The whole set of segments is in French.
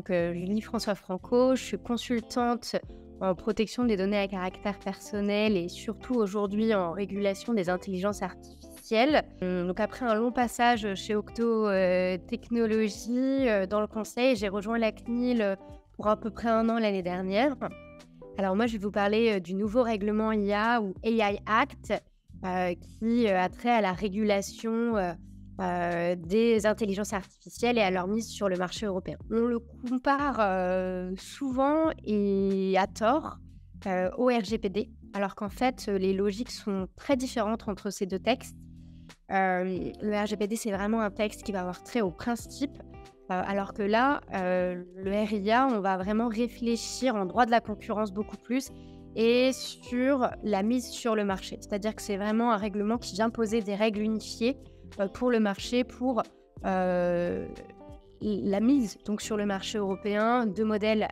Julie François Franco, je suis consultante en protection des données à caractère personnel et surtout aujourd'hui en régulation des intelligences artificielles. Donc après un long passage chez Octo Technologies dans le conseil, j'ai rejoint la CNIL pour à peu près 1 an l'année dernière. Alors moi, je vais vous parler du nouveau règlement IA ou AI Act qui a trait à la régulation des intelligences artificielles et à leur mise sur le marché européen. On le compare souvent et à tort au RGPD, alors qu'en fait, les logiques sont très différentes entre ces deux textes. Le RGPD, c'est vraiment un texte qui va avoir trait aux principes, alors que là, le RIA, on va vraiment réfléchir en droit de la concurrence beaucoup plus et sur la mise sur le marché. C'est-à-dire que c'est vraiment un règlement qui vient poser des règles unifiées pour le marché, pour la mise donc, sur le marché européen de modèles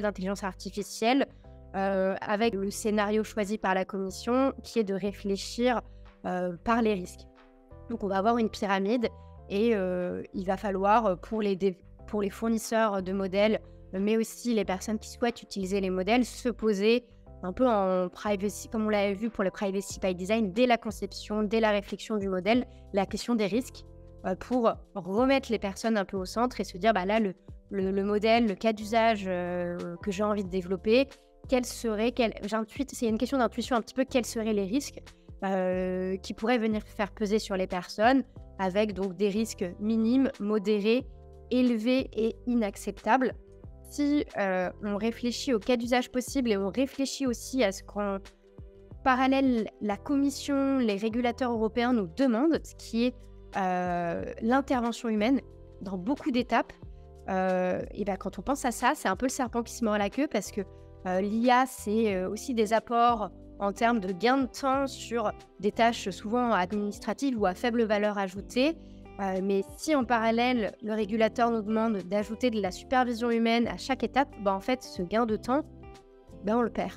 d'intelligence artificielle avec le scénario choisi par la Commission qui est de réfléchir par les risques. Donc on va avoir une pyramide et il va falloir pour les fournisseurs de modèles, mais aussi les personnes qui souhaitent utiliser les modèles, se poser un peu en privacy, comme on l'avait vu pour le privacy by design, dès la conception, dès la réflexion du modèle, la question des risques, pour remettre les personnes un peu au centre et se dire, là, le modèle, le cas d'usage que j'ai envie de développer, c'est une question d'intuition un petit peu, quels seraient les risques qui pourraient venir faire peser sur les personnes, avec donc des risques minimes, modérés, élevés et inacceptables. Si on réfléchit au cas d'usage possible et on réfléchit aussi à ce qu'en parallèle, la Commission, les régulateurs européens nous demandent, ce qui est l'intervention humaine dans beaucoup d'étapes, et quand on pense à ça, c'est un peu le serpent qui se mord la queue parce que l'IA, c'est aussi des apports en termes de gain de temps sur des tâches souvent administratives ou à faible valeur ajoutée. Mais si en parallèle, le régulateur nous demande d'ajouter de la supervision humaine à chaque étape, en fait, ce gain de temps, on le perd.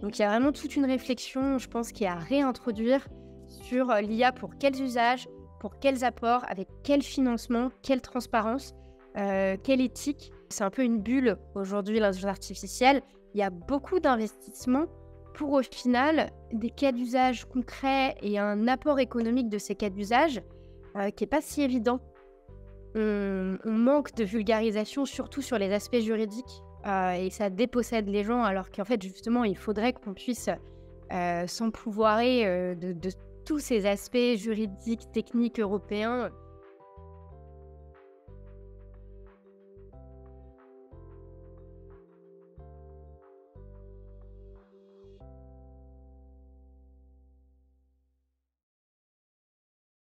Donc il y a vraiment toute une réflexion, je pense, qui est à réintroduire sur l'IA pour quels usages, pour quels apports, avec quel financement, quelle transparence, quelle éthique. C'est un peu une bulle aujourd'hui, l'intelligence artificielle. Il y a beaucoup d'investissements pour au final des cas d'usage concrets et un apport économique de ces cas d'usage qui n'est pas si évident. On manque de vulgarisation, surtout sur les aspects juridiques, et ça dépossède les gens, alors qu'en fait, justement, il faudrait qu'on puisse s'empouvoirer de tous ces aspects juridiques, techniques européens